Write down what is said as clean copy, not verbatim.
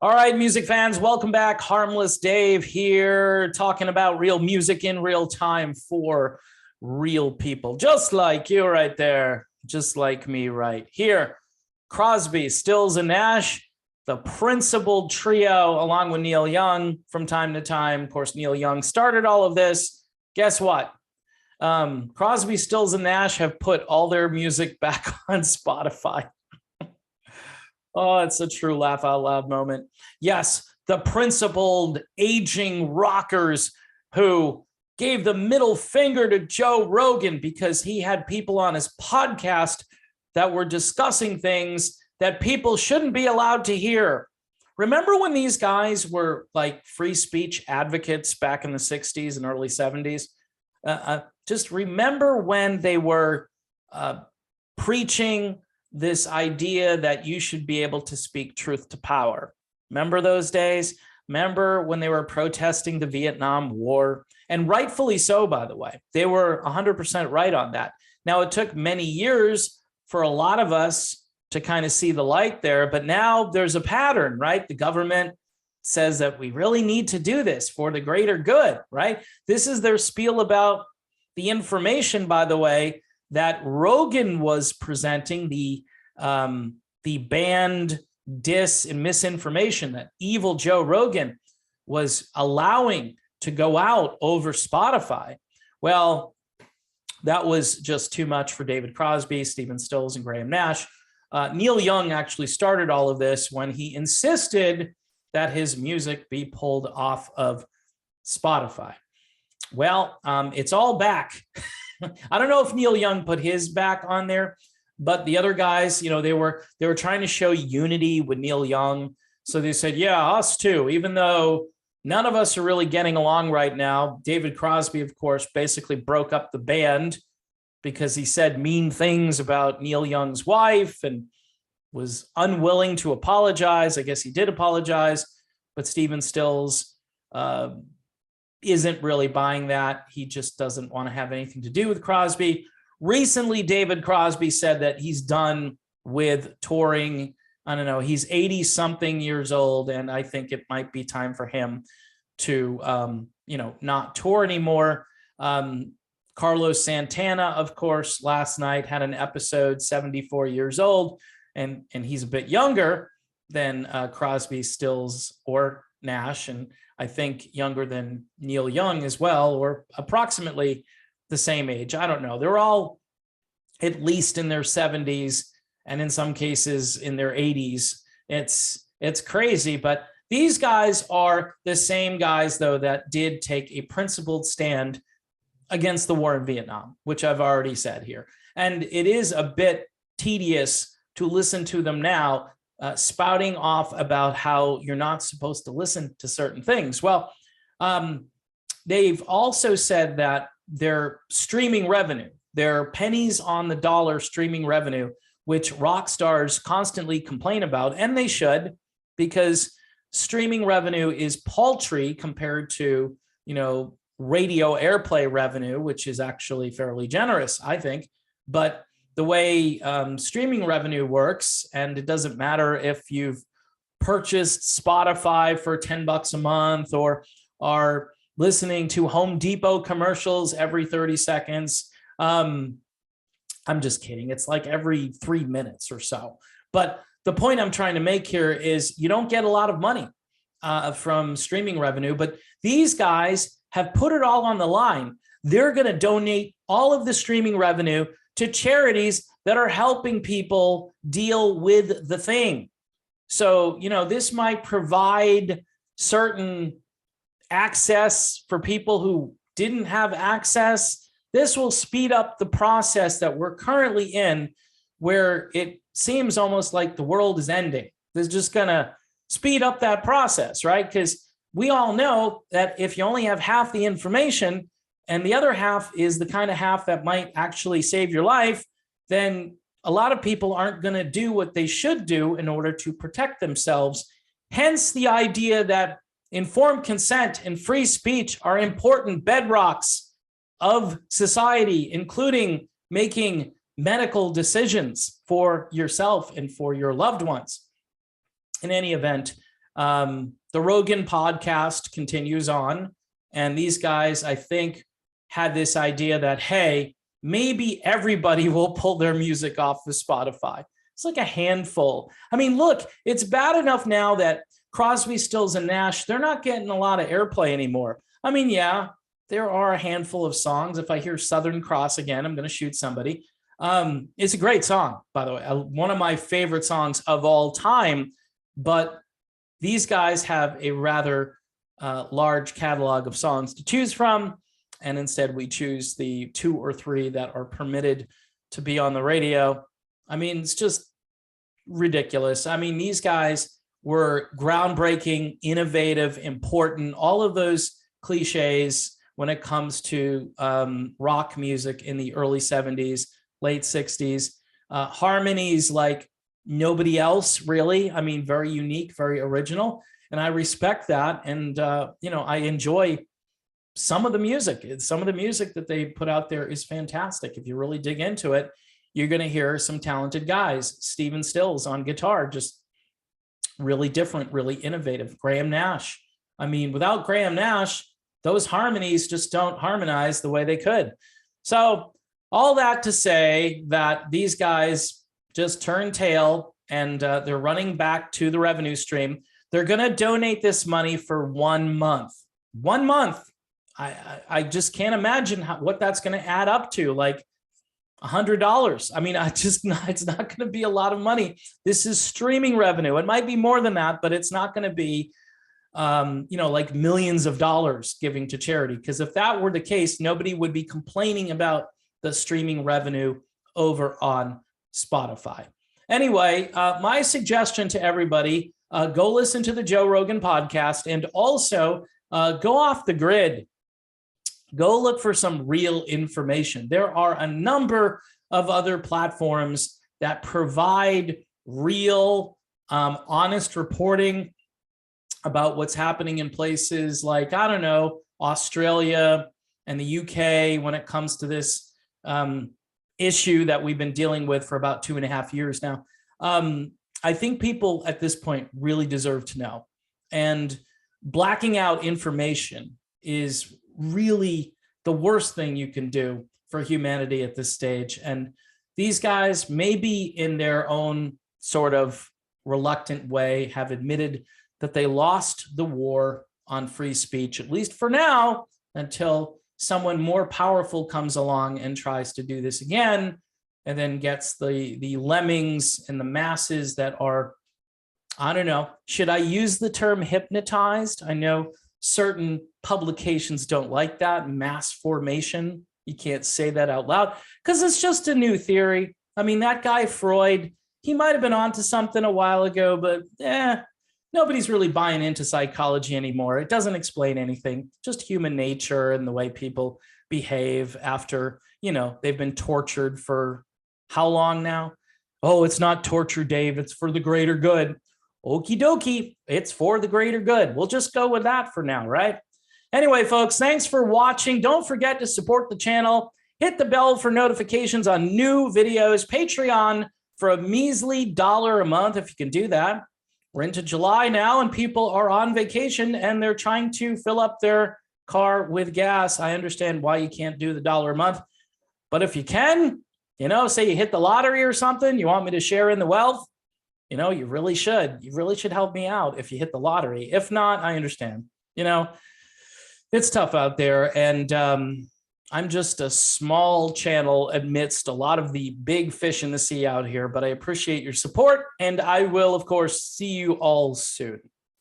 All right, music fans, welcome back. Harmless Dave here, talking about real music in real time for real people, just like you right there, just like me right here. Crosby, Stills, and Nash, the principal trio, along with Neil Young from time to time. Of course, Neil Young started all of this. Guess what? Crosby, Stills, and Nash have put all their music back on Spotify. Oh, it's a true laugh out loud moment. Yes, the principled aging rockers who gave the middle finger to Joe Rogan because he had people on his podcast that were discussing things that people shouldn't be allowed to hear. Remember when these guys were like free speech advocates back in the 60s and early 70s? Just remember when they were preaching this idea that you should be able to speak truth to power. Remember those days? Remember when they were protesting the Vietnam War? And rightfully so, by the way. They were 100% right on that. Now, it took many years for a lot of us to kind of see the light there, but now there's a pattern, right? The government says that we really need to do this for the greater good, right? This is their spiel about the information, by the way, that Rogan was presenting, the banned dis and misinformation that evil Joe Rogan was allowing to go out over Spotify. Well, that was just too much for David Crosby, Stephen Stills, and Graham Nash. Neil Young actually started all of this when he insisted that his music be pulled off of Spotify. Well, it's all back. I don't know if Neil Young put his back on there, but the other guys, you know, they were trying to show unity with Neil Young. So they said, yeah, us too, even though none of us are really getting along right now. David Crosby, of course, basically broke up the band because he said mean things about Neil Young's wife and was unwilling to apologize. I guess he did apologize, but Stephen Stills isn't really buying that. He just doesn't want to have anything to do with Crosby. Recently, David Crosby said that he's done with touring. I don't know, he's 80-something years old, and I think it might be time for him to, not tour anymore. Carlos Santana, of course, last night had an episode, 74 years old, and he's a bit younger than Crosby, Stills, or Nash, and I think younger than Neil Young as well, or approximately the same age. I don't know. They're all at least in their 70s and in some cases in their 80s. It's crazy, but these guys are the same guys, though, that did take a principled stand against the war in Vietnam, which I've already said here. And it is a bit tedious to listen to them now, spouting off about how you're not supposed to listen to certain things. Well, they've also said that their streaming revenue, their pennies on the dollar streaming revenue, which rock stars constantly complain about, and they should, because streaming revenue is paltry compared to, radio airplay revenue, which is actually fairly generous, I think. But the way streaming revenue works, and it doesn't matter if you've purchased Spotify for $10 a month or are listening to Home Depot commercials every 30 seconds. I'm just kidding. It's like every 3 minutes or so. But the point I'm trying to make here is you don't get a lot of money from streaming revenue, but these guys have put it all on the line. They're going to donate all of the streaming revenue to charities that are helping people deal with the thing. So, this might provide certain access for people who didn't have access. This will speed up the process that we're currently in, where it seems almost like the world is ending. This is just going to speed up that process, right? Because we all know that if you only have half the information, and the other half is the kind of half that might actually save your life, then a lot of people aren't going to do what they should do in order to protect themselves. Hence the idea that informed consent and free speech are important bedrocks of society, including making medical decisions for yourself and for your loved ones. In any event, The Rogan podcast continues on. And these guys, I think, had this idea that, hey, maybe everybody will pull their music off of Spotify. It's like a handful. I mean, look, it's bad enough now that Crosby, Stills, and Nash, they're not getting a lot of airplay anymore. I mean, yeah, there are a handful of songs. If I hear Southern Cross again, I'm going to shoot somebody. It's a great song, by the way. One of my favorite songs of all time. But these guys have a rather large catalog of songs to choose from. And instead, we choose the 2 or 3 that are permitted to be on the radio. I mean, it's just ridiculous. I mean, these guys were groundbreaking, innovative, important, all of those cliches when it comes to rock music in the early 70s, late 60s. Harmonies like nobody else, really. I mean, very unique, very original. And I respect that. And, I enjoy some of the music. Some of the music that they put out there is fantastic. If you really dig into it, you're going to hear some talented guys. Stephen Stills on guitar, just really different, really innovative. Graham Nash. I mean, without Graham Nash, those harmonies just don't harmonize the way they could. So all that to say that these guys just turned tail and they're running back to the revenue stream. They're going to donate this money for 1 month. 1 month. I just can't imagine what that's going to add up to. Like $100. I mean, it's not going to be a lot of money. This is streaming revenue. It might be more than that, but it's not going to be, like millions of dollars giving to charity. Because if that were the case, nobody would be complaining about the streaming revenue over on Spotify. Anyway, my suggestion to everybody, go listen to the Joe Rogan podcast and also go off the grid. Go look for some real information. There are a number of other platforms that provide real, honest reporting about what's happening in places like, I don't know, Australia and the UK when it comes to this issue that we've been dealing with for about 2.5 years now. I think people at this point really deserve to know. And blacking out information is really the worst thing you can do for humanity at this stage. And these guys, maybe in their own sort of reluctant way, have admitted that they lost the war on free speech, at least for now, until someone more powerful comes along and tries to do this again, and then gets the lemmings and the masses that are, I don't know, should I use the term hypnotized? I know certain publications don't like that, mass formation. You can't say that out loud because it's just a new theory. I mean, that guy Freud, he might have been onto something a while ago, but nobody's really buying into psychology anymore. It doesn't explain anything, just human nature and the way people behave after, they've been tortured for how long now? Oh, it's not torture, Dave. It's for the greater good. Okie dokie. It's for the greater good. We'll just go with that for now, right? Anyway, folks, thanks for watching. Don't forget to support the channel. Hit the bell for notifications on new videos. Patreon for a measly $1 a month, if you can do that. We're into July now, and people are on vacation, and they're trying to fill up their car with gas. I understand why you can't do the $1 a month. But if you can, say you hit the lottery or something, you want me to share in the wealth, you really should. You really should help me out if you hit the lottery. If not, I understand. It's tough out there. And I'm just a small channel amidst a lot of the big fish in the sea out here. But I appreciate your support. And I will, of course, see you all soon.